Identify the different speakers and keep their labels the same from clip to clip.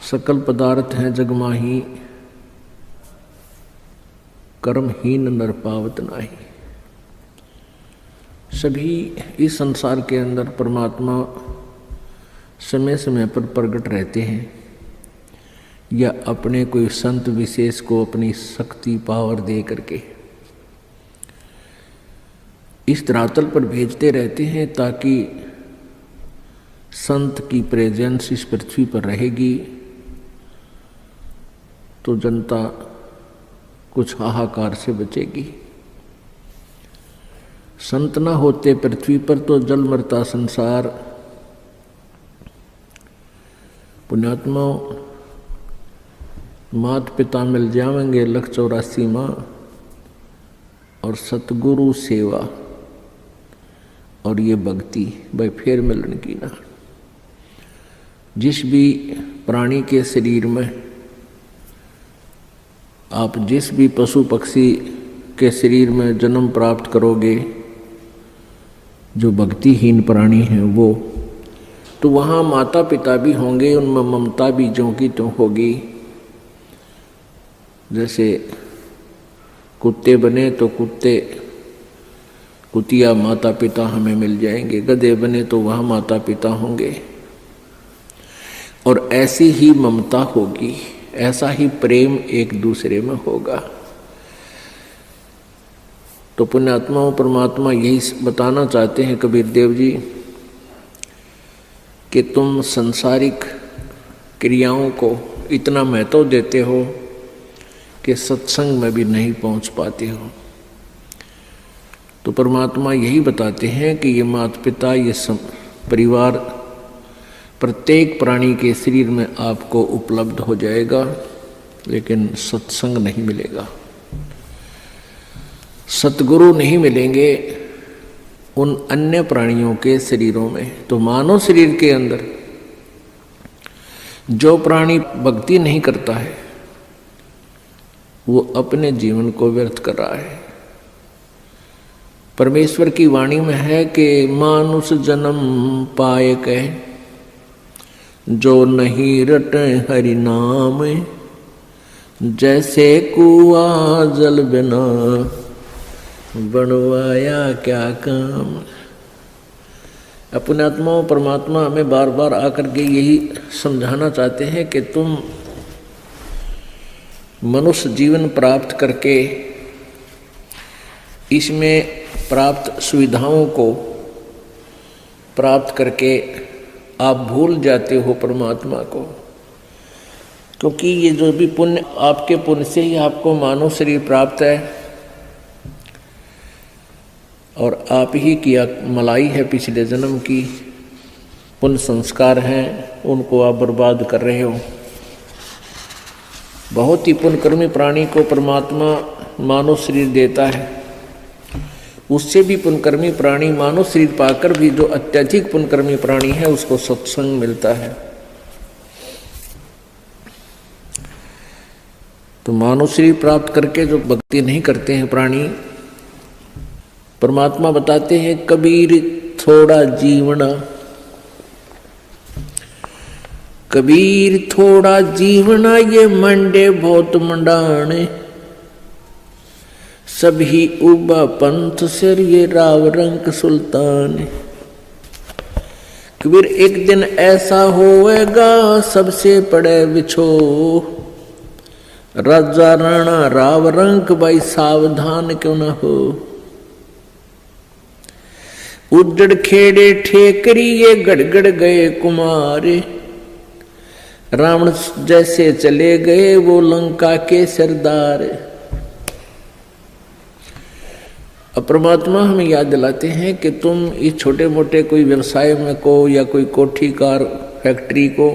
Speaker 1: सकल पदार्थ हैं जग माही, कर्महीन नर पावत नाही। सभी इस संसार के अंदर परमात्मा समय समय पर प्रकट रहते हैं या अपने कोई संत विशेष को अपनी शक्ति पावर दे करके इस धरातल पर भेजते रहते हैं, ताकि संत की प्रेजेंस इस पृथ्वी पर रहेगी तो जनता कुछ हाहाकार से बचेगी। संत न होते पृथ्वी पर तो जल मरता संसार। पुण्यात्मा मात पिता मिल जाएंगे लख 84 माँ, और सतगुरु सेवा और ये भक्ति भाई फिर मिलन की ना। जिस भी प्राणी के शरीर में, आप जिस भी पशु पक्षी के शरीर में जन्म प्राप्त करोगे, जो भक्तिहीन प्राणी हैं वो, तो वहाँ माता पिता भी होंगे, उनमें ममता भी ज्यों की त्यों होगी। जैसे कुत्ते बने तो कुतिया माता पिता हमें मिल जाएंगे, गधे बने तो वहाँ माता पिता होंगे, और ऐसी ही ममता होगी, ऐसा ही प्रेम एक दूसरे में होगा। तो पुण्यात्माओं परमात्मा यही बताना चाहते हैं कबीर देव जी कि तुम संसारिक क्रियाओं को इतना महत्व देते हो कि सत्संग में भी नहीं पहुंच पाते हो। तो परमात्मा यही बताते हैं कि ये माता पिता, ये परिवार प्रत्येक प्राणी के शरीर में आपको उपलब्ध हो जाएगा, लेकिन सत्संग नहीं मिलेगा, सतगुरु नहीं मिलेंगे उन अन्य प्राणियों के शरीरों में। तो मानव शरीर के अंदर जो प्राणी भक्ति नहीं करता है वो अपने जीवन को व्यर्थ कर रहा है। परमेश्वर की वाणी में है कि मानुष जन्म पाए कह, जो नहीं रटे हरि नाम, जैसे कुआ जल बिना बनवाया क्या काम। अपने आत्मा परमात्मा हमें बार बार आकर के यही समझाना चाहते हैं कि तुम मनुष्य जीवन प्राप्त करके इसमें प्राप्त सुविधाओं को प्राप्त करके आप भूल जाते हो परमात्मा को, क्योंकि ये जो भी पुण्य, आपके पुण्य से ही आपको मानव शरीर प्राप्त है, और आप ही की मलाई है पिछले जन्म की, पुण्य संस्कार हैं, उनको आप बर्बाद कर रहे हो। बहुत ही पुण्यकर्मी प्राणी को परमात्मा मानव शरीर देता है, उससे भी पुण्यकर्मी प्राणी मानव शरीर पाकर भी जो अत्यधिक पुण्यकर्मी प्राणी है उसको सत्संग मिलता है। तो मानव शरीर प्राप्त करके जो भक्ति नहीं करते हैं प्राणी, परमात्मा बताते हैं कबीर थोड़ा जीवना, कबीर थोड़ा जीवना ये मंडे बहुत मंडाने, सभी उबा पंथ सिर ये राव रंग सुल्तान। कबीर एक दिन ऐसा होएगा सबसे पड़े बिछो, राजा राणा राव रंग भाई सावधान क्यों न हो। उजड़ खेड़े ठेकरी ये गड़गड़ गए कुमारे, रावण जैसे चले गए वो लंका के सरदार। अब परमात्मा हमें याद दिलाते हैं कि तुम इस छोटे मोटे कोई व्यवसाय में को या कोई कोठी कार फैक्ट्री को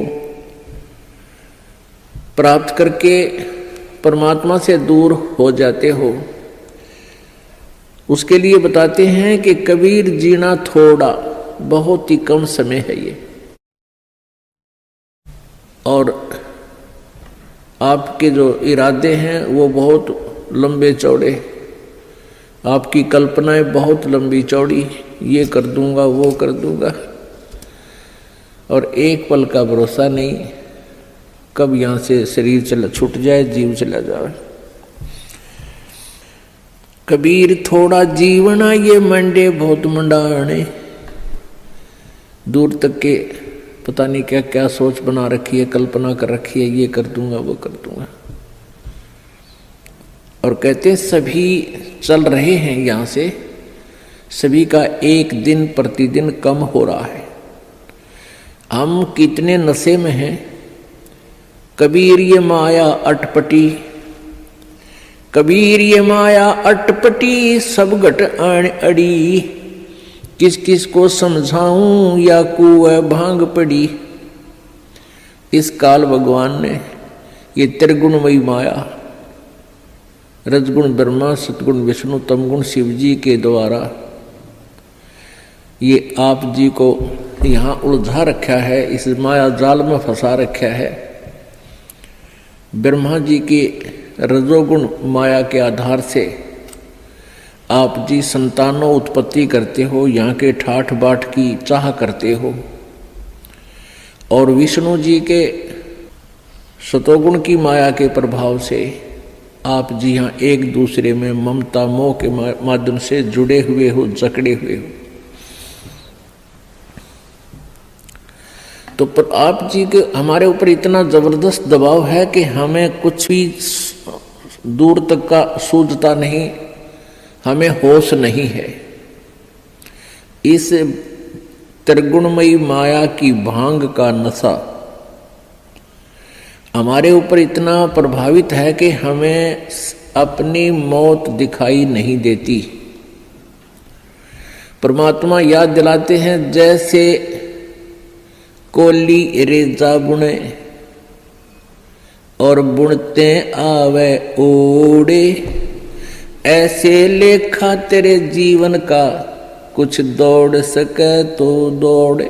Speaker 1: प्राप्त करके परमात्मा से दूर हो जाते हो। उसके लिए बताते हैं कि कबीर जीना थोड़ा, बहुत ही कम समय है ये, और आपके जो इरादे हैं वो बहुत लंबे चौड़े, आपकी कल्पनाएं बहुत लंबी चौड़ी, ये कर दूंगा वो कर दूंगा, और एक पल का भरोसा नहीं, कब यहां से शरीर छूट जाए, जीव चला जाए। कबीर थोड़ा जीवना ये मंडे बहुत मंडाने। दूर तक के पता नहीं क्या क्या सोच बना रखी है, कल्पना कर रखी है, ये कर दूंगा वो कर दूंगा। और कहते सभी चल रहे हैं यहां से, सभी का एक दिन प्रतिदिन कम हो रहा है। हम कितने नशे में हैं। कबीर ये माया अटपटी, कबीर ये माया अटपटी, सब घट आण अड़ी। किस किस को समझाऊं या कुएं भांग पड़ी। इस काल भगवान ने ये त्रिगुणमयी माया, रजगुण ब्रह्मा, सतगुण विष्णु, तमगुण शिव जी के द्वारा ये आप जी को यहाँ उलझा रखा है, इस माया जाल में फंसा रखा है। ब्रह्मा जी की रजोगुण माया के आधार से आप जी संतानों उत्पत्ति करते हो, यहाँ के ठाठ बाट की चाह करते हो। और विष्णु जी के सतोगुण की माया के प्रभाव से आप जी यहाँ एक दूसरे में ममता मोह के माध्यम से जुड़े हुए हो, जकड़े हुए हो। तो पर आप जी के हमारे ऊपर इतना जबरदस्त दबाव है कि हमें कुछ भी दूर तक का सूझता नहीं, हमें होश नहीं है। इस त्रिगुणमयी माया की भांग का नशा हमारे ऊपर इतना प्रभावित है कि हमें अपनी मौत दिखाई नहीं देती। परमात्मा याद दिलाते हैं, जैसे कोली रेजा बुने और बुनते आवे ओड़े, ऐसे लेखा तेरे जीवन का कुछ दौड़ सके तो दौड़े।